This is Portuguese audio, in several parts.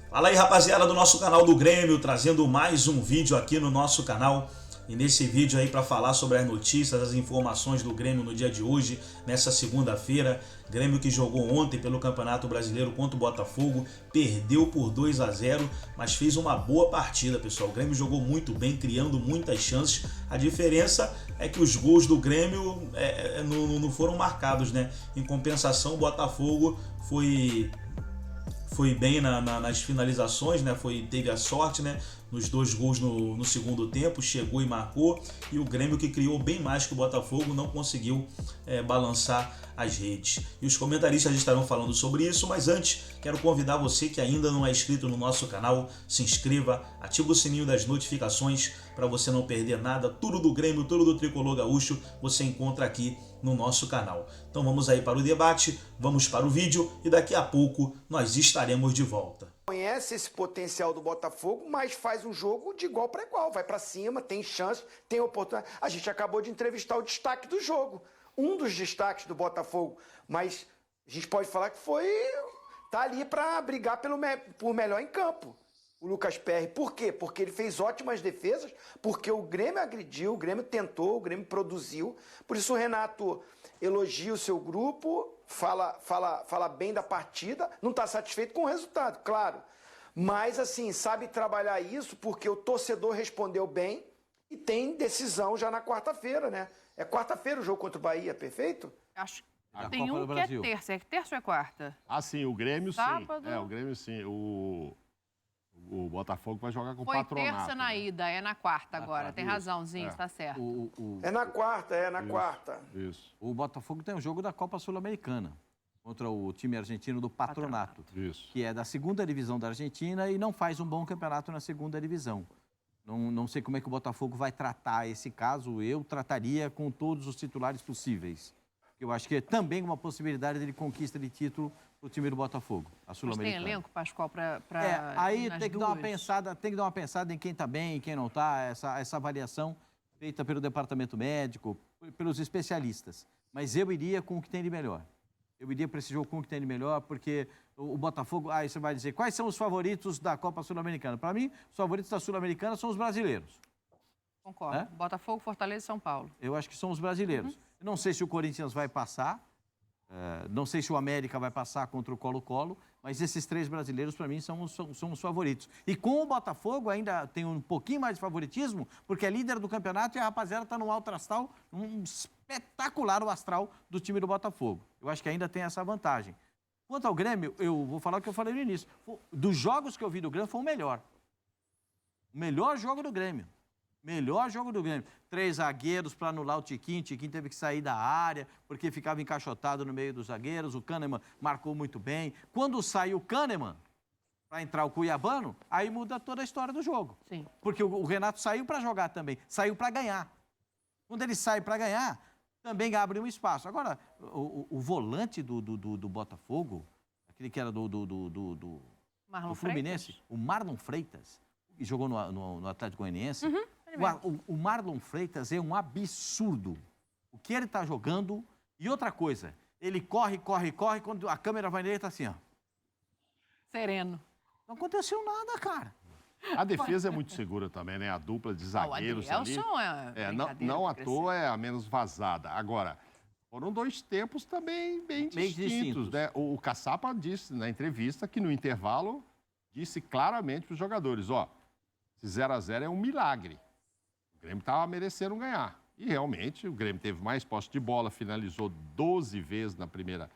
Fala aí, rapaziada do nosso canal do Grêmio, trazendo mais um vídeo aqui no nosso canal. E nesse vídeo aí para falar sobre as notícias, as informações do Grêmio no dia de hoje, nessa segunda-feira. Grêmio que jogou ontem pelo Campeonato Brasileiro contra o Botafogo, perdeu por 2-0, mas fez uma boa partida, pessoal. O Grêmio jogou muito bem, criando muitas chances. A diferença é que os gols do Grêmio não foram marcados, né? Em compensação, o Botafogo foi bem nas finalizações, né? Teve a sorte, né? Nos dois gols no segundo tempo, chegou e marcou. E o Grêmio, que criou bem mais que o Botafogo, não conseguiu balançar as redes. E os comentaristas estarão falando sobre isso, mas antes, quero convidar você que ainda não é inscrito no nosso canal, se inscreva, ativa o sininho das notificações para você não perder nada. Tudo do Grêmio, tudo do Tricolor Gaúcho, você encontra aqui no nosso canal. Então vamos aí para o debate, vamos para o vídeo e daqui a pouco nós estaremos de volta. Conhece esse potencial do Botafogo, mas faz um jogo de igual para igual, vai para cima, tem chance, tem oportunidade. A gente acabou de entrevistar o destaque do jogo, um dos destaques do Botafogo, mas a gente pode falar que tá ali para brigar por melhor em campo. O Lucas Perry. Por quê? Porque ele fez ótimas defesas, porque o Grêmio agrediu, o Grêmio tentou, o Grêmio produziu. Por isso o Renato elogia o seu grupo, fala bem da partida, não está satisfeito com o resultado, claro. Mas, assim, sabe trabalhar isso porque o torcedor respondeu bem e tem decisão já na quarta-feira, né? É quarta-feira o jogo contra o Bahia, perfeito? Acho A que tem Copa um do que Brasil. é terça. É terça ou é quarta? Ah, sim, o Grêmio Sábado. sim. O Grêmio sim. O Botafogo vai jogar com o Foi Patronato. terça na ida, é na quarta agora. quarta, Tem isso. razãozinho, está certo. É na quarta. Isso. O Botafogo tem um jogo da Copa Sul-Americana contra o time argentino do Patronato, Isso. que é da segunda divisão da Argentina e não faz um bom campeonato na segunda divisão. Não sei como é que o Botafogo vai tratar esse caso. Eu trataria com todos os titulares possíveis. Eu acho que é também uma possibilidade de conquista de título para o time do Botafogo, a Mas tem Sul-Americana. elenco, Pascoal, para Aí tem que dar uma pensada, em quem está bem e quem não está, essa avaliação feita pelo departamento médico, pelos especialistas. Mas eu iria com o que tem de melhor. Eu iria para esse jogo com o que tem de melhor, porque o Botafogo... Aí você vai dizer, quais são os favoritos da Copa Sul-Americana? Para mim, os favoritos da Sul-Americana são os brasileiros. Concordo. É? Botafogo, Fortaleza e São Paulo. Eu acho que são os brasileiros. Não sei se o Corinthians vai passar, não sei se o América vai passar contra o Colo-Colo, mas esses três brasileiros, para mim, são os favoritos. E com o Botafogo ainda tem um pouquinho mais de favoritismo, porque é líder do campeonato e a rapaziada está no alto astral, um espetacular o astral do time do Botafogo. Eu acho que ainda tem essa vantagem. Quanto ao Grêmio, eu vou falar o que eu falei no início. Dos jogos que eu vi do Grêmio, foi o melhor. O melhor jogo do Grêmio. Melhor jogo do Grêmio. 3 zagueiros para anular o Tiquinho. O Tiquinho teve que sair da área porque ficava encaixotado no meio dos zagueiros. O Kahneman marcou muito bem. Quando sai o Kahneman para entrar o Cuiabano, aí muda toda a história do jogo. Sim. Porque o Renato saiu para jogar também. Saiu para ganhar. Quando ele sai para ganhar, também abre um espaço. Agora, o volante do Botafogo, aquele que era do Marlon Fluminense, Freitas? o Marlon Freitas, que jogou no Atlético Goianiense. O Marlon Freitas é um absurdo. O que ele está jogando. E outra coisa, ele corre, quando a câmera vai nele, ele está assim, ó. Sereno. Não aconteceu nada, cara. A defesa é muito segura também, né? A dupla de zagueiros O Adrielson ali. brincadeira Não de à crescer. toa é a menos vazada. Agora, foram 2 tempos também bem distintos, né? O Caçapa disse na entrevista que no intervalo disse claramente para os jogadores, ó, esse 0-0 é um milagre. O Grêmio estava merecendo ganhar. E realmente o Grêmio teve mais posse de bola, finalizou 12 vezes na primeira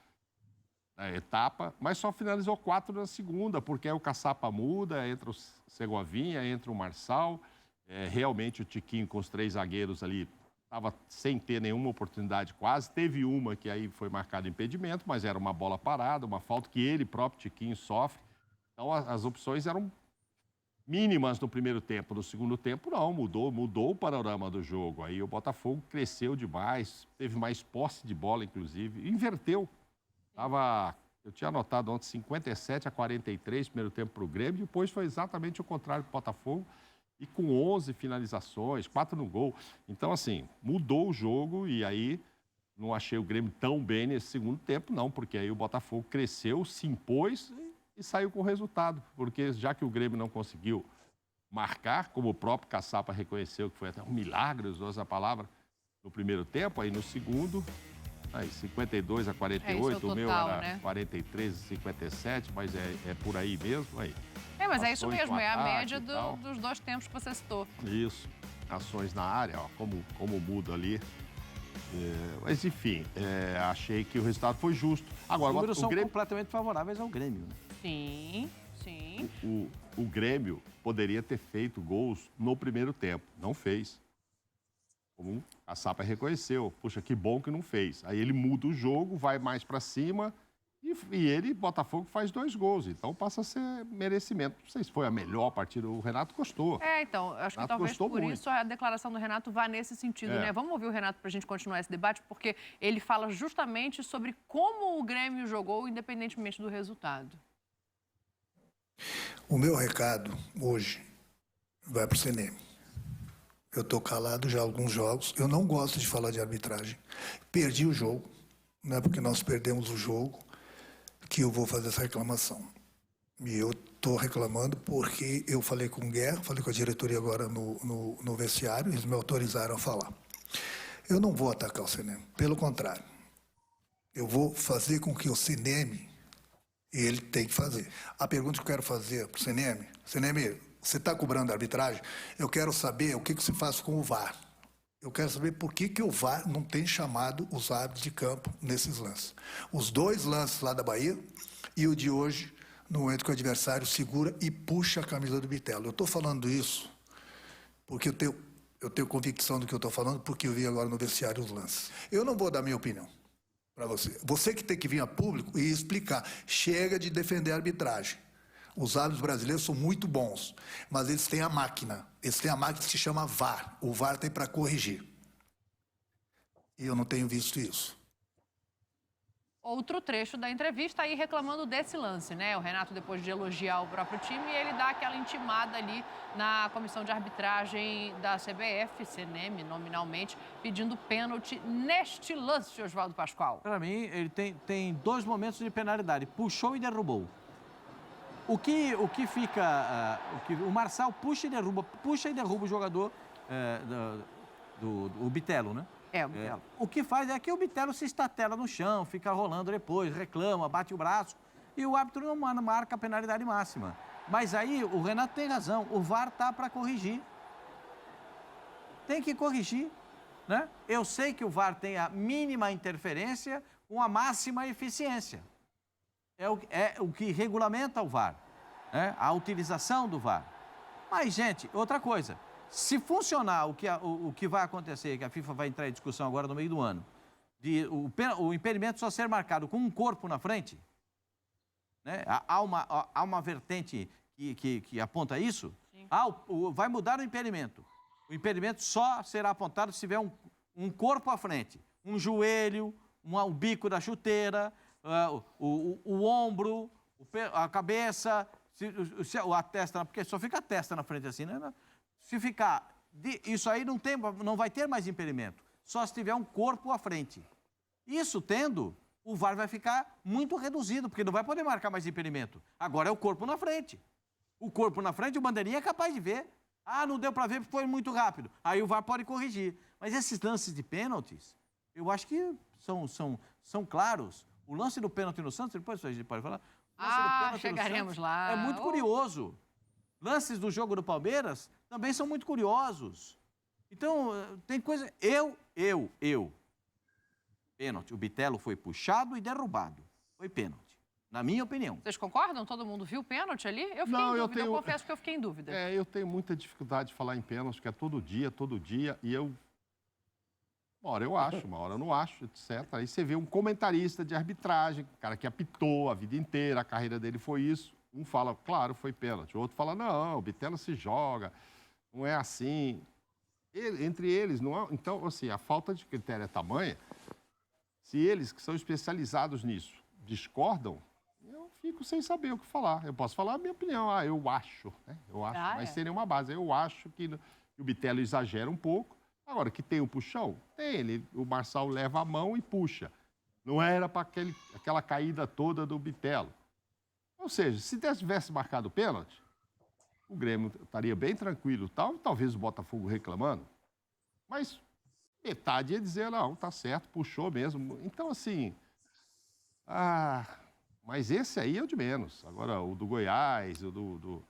etapa, mas só finalizou 4 na segunda, porque aí o Caçapa muda, entra o Segovinha, entra o Marçal. Realmente o Tiquinho com os 3 zagueiros ali estava sem ter nenhuma oportunidade quase. Teve uma que aí foi marcado impedimento, mas era uma bola parada, uma falta que ele próprio, Tiquinho, sofre. Então as opções eram mínimas no primeiro tempo. No segundo tempo, não, mudou o panorama do jogo. Aí o Botafogo cresceu demais, teve mais posse de bola, inclusive, inverteu. Eu tinha anotado ontem 57-43, primeiro tempo para o Grêmio, depois foi exatamente o contrário para o Botafogo, e com 11 finalizações, 4 no gol. Então, assim, mudou o jogo e aí não achei o Grêmio tão bem nesse segundo tempo, não, porque aí o Botafogo cresceu, se impôs e saiu com o resultado, porque já que o Grêmio não conseguiu marcar, como o próprio Caçapa reconheceu, que foi até um milagre, usou essa palavra, no primeiro tempo, aí no segundo, aí 52-48, o meu era, né? 43-57, mas é por aí mesmo, aí. Mas é isso mesmo, é a média dos 2 tempos que você citou. Isso, ações na área, ó, como muda ali. Mas, enfim, achei que o resultado foi justo. Agora, os números o são Grêmio... completamente favoráveis ao Grêmio. Né? Sim, sim. O Grêmio poderia ter feito gols no primeiro tempo. Não fez. Como a Sapa reconheceu. Puxa, que bom que não fez. Aí ele muda o jogo, vai mais para cima e ele, Botafogo, faz 2 gols. Então passa a ser merecimento. Não sei se foi a melhor partida. O Renato gostou. Então, acho que talvez por isso a declaração do Renato vá nesse sentido, né? Vamos ouvir o Renato para a gente continuar esse debate, porque ele fala justamente sobre como o Grêmio jogou, independentemente do resultado. O meu recado hoje vai para o CNM. Eu estou calado já há alguns jogos. Eu não gosto de falar de arbitragem. Perdi o jogo. Não é porque nós perdemos o jogo que eu vou fazer essa reclamação. E eu estou reclamando porque eu falei com o Guerra, falei com a diretoria agora no vestiário, eles me autorizaram a falar. Eu não vou atacar o CNM. Pelo contrário. Eu vou fazer com que o CNM, ele tem que fazer. A pergunta que eu quero fazer para o CNM, você está cobrando a arbitragem? Eu quero saber o que se faz com o VAR. Eu quero saber por que o VAR não tem chamado os árbitros de campo nesses lances. Os 2 lances lá da Bahia e o de hoje, no momento que o adversário segura e puxa a camisa do Bitelo. Eu estou falando isso porque eu tenho convicção do que eu estou falando, porque eu vi agora no vestiário os lances. Eu não vou dar minha opinião para você. Você que tem que vir a público e explicar. Chega de defender a arbitragem. Os árbitros brasileiros são muito bons, mas eles têm a máquina. Eles têm a máquina que se chama VAR. O VAR tem para corrigir. E eu não tenho visto isso. Outro trecho da entrevista aí reclamando desse lance, né? O Renato, depois de elogiar o próprio time, ele dá aquela intimada ali na comissão de arbitragem da CBF, CNM, nominalmente, pedindo pênalti neste lance, Oswaldo Pascoal. Para mim, ele tem 2 momentos de penalidade. Puxou e derrubou. O Marçal puxa e derruba o jogador do Bitelo, né? O Bitelo. O que faz é que o Bitelo se estatela no chão, fica rolando depois, reclama, bate o braço e o árbitro não marca a penalidade máxima. Mas aí o Renato tem razão, o VAR tá para corrigir. Tem que corrigir, né? Eu sei que o VAR tem a mínima interferência com a máxima eficiência. É o que regulamenta o VAR, né? A utilização do VAR. Mas, gente, outra coisa. Se funcionar o que vai acontecer, que a FIFA vai entrar em discussão agora no meio do ano, de o impedimento só ser marcado com um corpo na frente, né? Há uma vertente que aponta isso. Vai mudar o impedimento. O impedimento só será apontado se tiver um corpo à frente, um joelho, o bico da chuteira, o ombro, a cabeça, a testa, porque só fica a testa na frente assim, né? Se ficar... Isso aí não vai ter mais impedimento, só se tiver um corpo à frente. Isso tendo, o VAR vai ficar muito reduzido, porque não vai poder marcar mais impedimento. Agora é o corpo na frente. O corpo na frente, o bandeirinha é capaz de ver. Não deu para ver porque foi muito rápido. Aí o VAR pode corrigir. Mas esses lances de pênaltis, eu acho que são claros. O lance do pênalti no Santos, depois a gente pode falar. Chegaremos lá. É muito curioso. Lances do jogo do Palmeiras também são muito curiosos. Então, tem coisa... Pênalti. O Bitelo foi puxado e derrubado. Foi pênalti. Na minha opinião. Vocês concordam? Todo mundo viu o pênalti ali? Eu fiquei em dúvida. Eu confesso que eu fiquei em dúvida. Eu tenho muita dificuldade de falar em pênalti, que é todo dia, e eu... Uma hora eu acho, uma hora eu não acho, etc. Aí você vê um comentarista de arbitragem, um cara que apitou a vida inteira, a carreira dele foi isso. Um fala, claro, foi pênalti. O outro fala, não, o Bitelo se joga, não é assim. Entre eles, não é... Então, assim, a falta de critério é tamanha. Se eles, que são especializados nisso, discordam, eu fico sem saber o que falar. Eu posso falar a minha opinião. Eu acho, né? Eu acho, mas sem nenhuma base. Eu acho que o Bitelo exagera um pouco. Agora, que tem o puxão? Tem. O Marçal leva a mão e puxa. Não era para aquela caída toda do Bitelo. Ou seja, se tivesse marcado o pênalti, o Grêmio estaria bem tranquilo, talvez o Botafogo reclamando, mas metade ia dizer, não, tá certo, puxou mesmo. Então, assim, mas esse aí é o de menos. Agora, o do Goiás, o do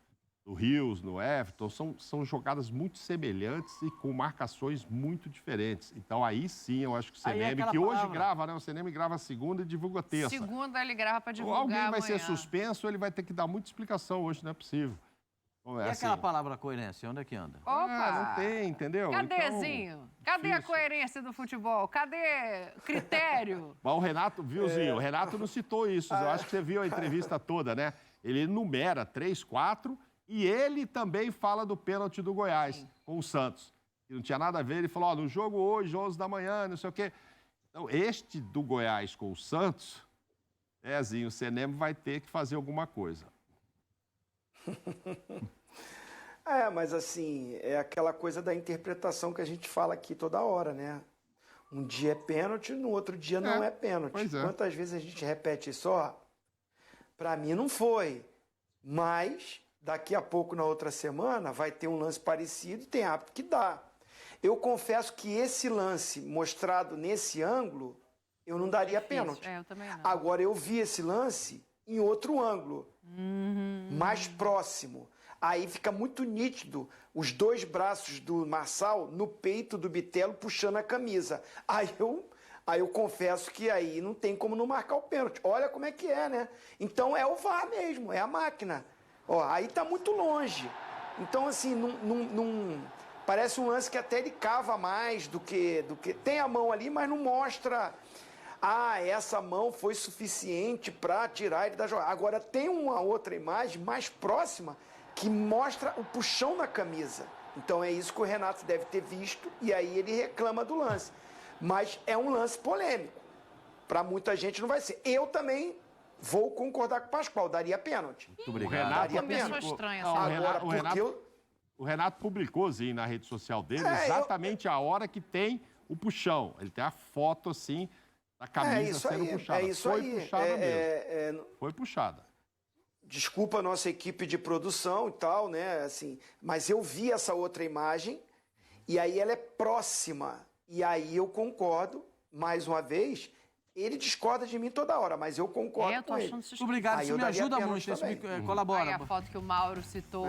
Rios, no Everton, são jogadas muito semelhantes e com marcações muito diferentes. Então, aí sim, eu acho que o CNM, que hoje grava, né? O CNM grava segunda e divulga terça. Segunda ele grava para divulgar Alguém vai amanhã. ser suspenso, ele vai ter que dar muita explicação hoje, não é possível. E aquela palavra coerência, onde é que anda? Opa! Não tem, entendeu? Cadezinho? Cadê a coerência do futebol? Cadê critério? Mas o Renato, viu, Zinho? O Renato não citou isso. Eu acho que você viu a entrevista toda, né? Ele enumera 3, 4 e ele também fala do pênalti do Goiás com o Santos. Que não tinha nada a ver. Ele falou, no jogo hoje, 11 da manhã, não sei o quê. Então, este do Goiás com o Santos, Zinho, o CNM vai ter que fazer alguma coisa. Mas assim, é aquela coisa da interpretação que a gente fala aqui toda hora, né? Um dia é pênalti, no outro dia não é pênalti. Quantas vezes a gente repete isso? Pra mim não foi, mas daqui a pouco, na outra semana, vai ter um lance parecido e tem hábito que dá. Eu confesso que esse lance mostrado nesse ângulo, eu não daria pênalti. Eu também não. Agora, eu vi esse lance em outro ângulo, mais próximo. Aí fica muito nítido os dois braços do Marçal no peito do Bitelo puxando a camisa. Aí eu confesso que aí não tem como não marcar o pênalti. Olha como é que é, né? Então é o VAR mesmo, é a máquina. Aí tá muito longe. Então, assim, parece um lance que até ele cava mais do que... Tem a mão ali, mas não mostra... essa mão foi suficiente para tirar ele da jogada. Agora, tem uma outra imagem mais próxima que mostra o puxão na camisa. Então, é isso que o Renato deve ter visto e aí ele reclama do lance. Mas é um lance polêmico. Para muita gente não vai ser. Eu também vou concordar com o Pascoal, daria pênalti. Muito obrigado. Daria Uma pessoa pênalti. estranha. Agora, O Renato publicou, Zinho, na rede social dele, exatamente a hora que tem o puxão. Ele tem a foto, assim, da camisa sendo puxada. Foi puxada mesmo. Foi puxada. Desculpa a nossa equipe de produção e tal, né? Assim, mas eu vi essa outra imagem e aí ela é próxima. E aí eu concordo, mais uma vez, ele discorda de mim toda hora, mas eu concordo com ele. Obrigado, isso me ajuda muito, isso me colabora. Aí a foto que o Mauro citou.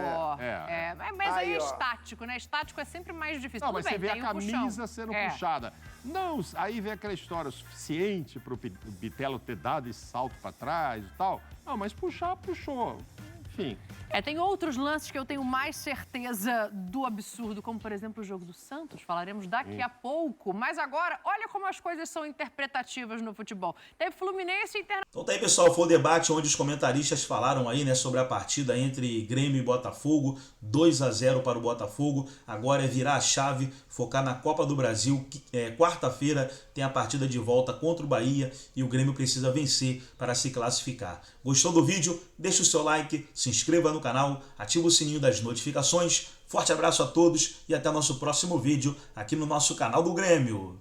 Mas aí é estático, né? Estático é sempre mais difícil. Não, Tudo mas bem, você vê tem a camisa puxão. sendo puxada. Não, aí vem aquela história, o suficiente para o Bitelo ter dado esse salto para trás e tal. Não, mas puxar, puxou. Enfim. Tem outros lances que eu tenho mais certeza do absurdo, como, por exemplo, o jogo do Santos. Falaremos daqui a pouco. Mas agora, olha como as coisas são interpretativas no futebol. Teve Fluminense e Internacional. Então tá aí, pessoal, foi o debate onde os comentaristas falaram aí, né, sobre a partida entre Grêmio e Botafogo. 2-0 para o Botafogo. Agora é virar a chave, focar na Copa do Brasil. Quarta-feira tem a partida de volta contra o Bahia e o Grêmio precisa vencer para se classificar. Gostou do vídeo? Deixa o seu like, se inscreva no canal, ativa o sininho das notificações. Forte abraço a todos e até o nosso próximo vídeo aqui no nosso canal do Grêmio.